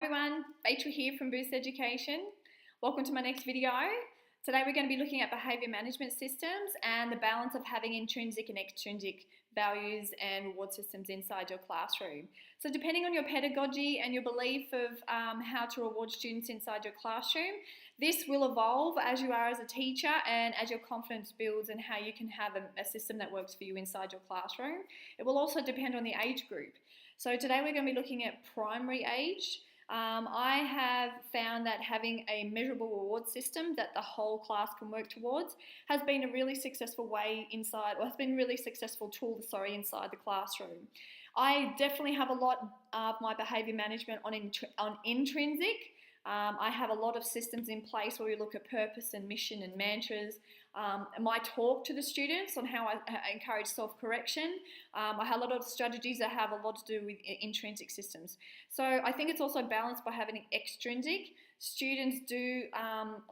Everyone, Rachel here from Boost Education. Welcome to my next video. Today we're going to be looking at behaviour management systems and the balance of having intrinsic and extrinsic values and reward systems inside your classroom. So depending on your pedagogy and your belief of how to reward students inside your classroom, this will evolve as you are as a teacher and as your confidence builds and how you can have a system that works for you inside your classroom. It will also depend on the age group. So today we're going to be looking at primary age. I have found that having a measurable reward system that the whole class can work towards has been a really successful way inside, or has been a really successful tool, inside the classroom. I definitely have a lot of my behaviour management on intrinsic. I have a lot of systems in place where we look at purpose and mission and mantras. My talk to the students on how I encourage self-correction. I have a lot of strategies that have a lot to do with intrinsic systems. So I think it's also balanced by having extrinsic. Students do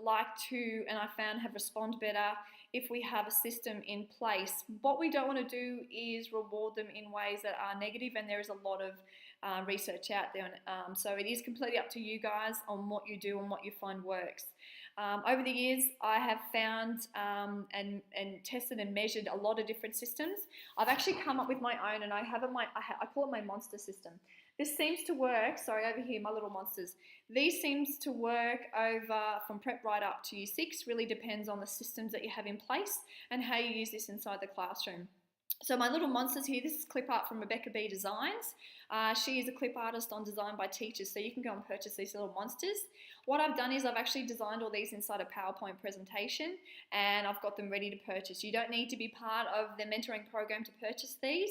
like to, and I found have respond better if we have a system in place. What we don't want to do is reward them in ways that are negative, and there is a lot of research out there. So it is completely up to you guys on what you do and what you find works. Over the years, I have found and tested and measured a lot of different systems. I've actually come up with my own, and I call it my monster system. This seems to work, over here, my little monsters. These seems to work over from prep right up to year 6, really depends on the systems that you have in place and how you use this inside the classroom. So my little monsters here, this is clip art from Rebecca B Designs. She is a clip artist on Design by Teachers, so you can go and purchase these little monsters. What I've done is I've actually designed all these inside a PowerPoint presentation, and I've got them ready to purchase. You don't need to be part of the mentoring program to purchase these.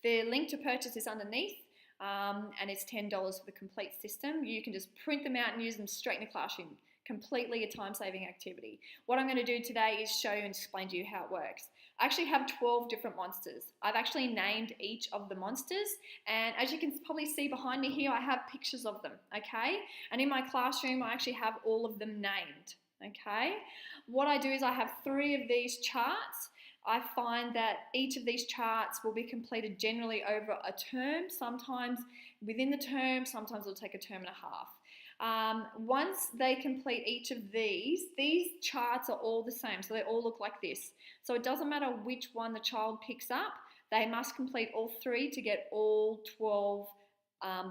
The link to purchase is underneath. And it's $10 for the complete system. You can just print them out and use them straight in the classroom. Completely a time-saving activity. What I'm going to do today is show you and explain to you how it works. I actually have 12 different monsters. I've actually named each of the monsters, and as you can probably see behind me here, I have pictures of them, okay? And in my classroom, I actually have all of them named, okay? What I do is I have 3 of these charts. I find that each of these charts will be completed generally over a term, sometimes within the term, sometimes it'll take a term and a half. Once they complete each of these charts are all the same, so they all look like this. So it doesn't matter which one the child picks up, they must complete all 3 to get all 12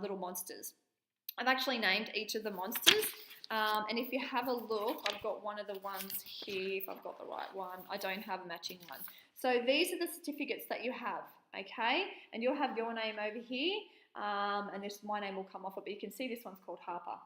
little monsters. I've actually named each of the monsters. And if you have a look, I've got one of the ones here, if I've got the right one. I don't have a matching one. So these are the certificates that you have, okay? And you'll have your name over here, and my name will come off it, but you can see this one's called Harper,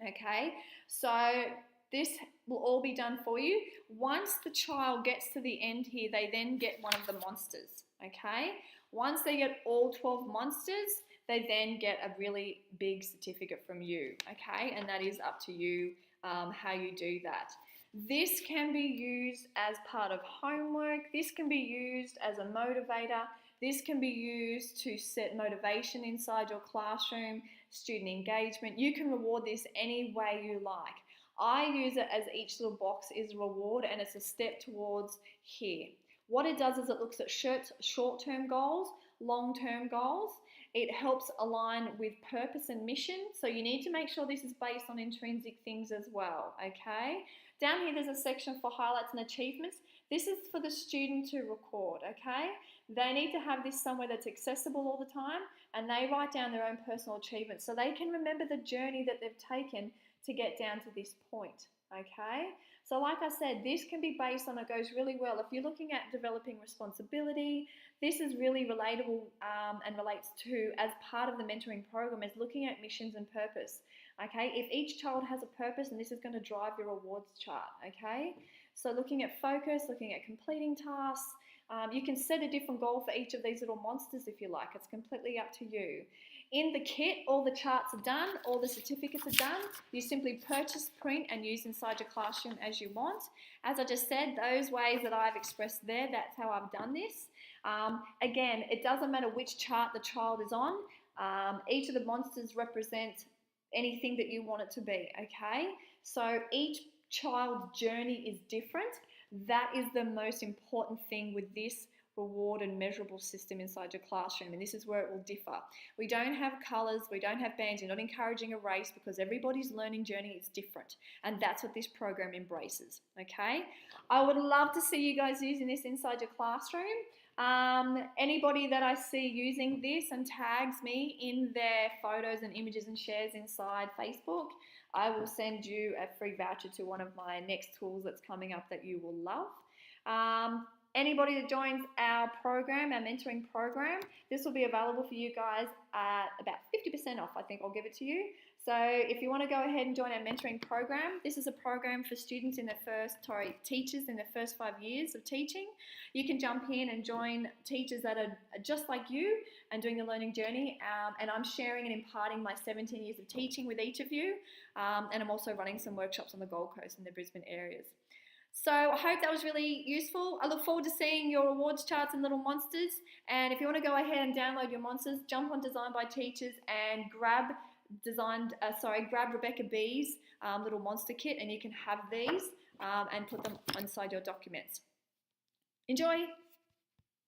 okay? So this will all be done for you. Once the child gets to the end here, they then get one of the monsters, okay? Once they get all 12 monsters, they then get a really big certificate from you, okay? And that is up to you how you do that. This can be used as part of homework. This can be used as a motivator. This can be used to set motivation inside your classroom, student engagement. You can reward this any way you like. I use it as each little box is a reward, and it's a step towards here. What it does is it looks at short-term goals, long-term goals. It helps align with purpose and mission, so you need to make sure this is based on intrinsic things as well, okay? Down here there's a section for highlights and achievements. This is for the student to record, okay? They need to have this somewhere that's accessible all the time, and they write down their own personal achievements so they can remember the journey that they've taken to get down to this point, okay? So like I said, this can be based on, it goes really well. If you're looking at developing responsibility, this is really relatable and relates to, as part of the mentoring program, is looking at missions and purpose, okay? If each child has a purpose, and this is going to drive your rewards chart, okay? So looking at focus, looking at completing tasks, you can set a different goal for each of these little monsters if you like. It's completely up to you. In the kit, all the charts are done, all the certificates are done. You simply purchase, print, and use inside your classroom as you want. As I just said, those ways that I've expressed there, that's how I've done this. Again, it doesn't matter which chart the child is on. Each of the monsters represent anything that you want it to be, okay? So each child's journey is different. That is the most important thing with this reward and measurable system inside your classroom, and this is where it will differ. We don't have colours, we don't have bands, we're not encouraging a race because everybody's learning journey is different, and that's what this program embraces, okay? I would love to see you guys using this inside your classroom. Anybody that I see using this and tags me in their photos and images and shares inside Facebook, I will send you a free voucher to one of my next tools that's coming up that you will love. Anybody that joins our program, our mentoring program, this will be available for you guys at about 50% off. I think I'll give it to you. So if you want to go ahead and join our mentoring program, this is a program for students in teachers in their first 5 years of teaching. You can jump in and join teachers that are just like you and doing the learning journey. And I'm sharing and imparting my 17 years of teaching with each of you. And I'm also running some workshops on the Gold Coast and the Brisbane areas. So I hope that was really useful. I look forward to seeing your rewards charts and little monsters. And if you want to go ahead and download your monsters, jump on Design by Teachers and grab Rebecca B's little monster kit, and you can have these and put them inside your documents. Enjoy!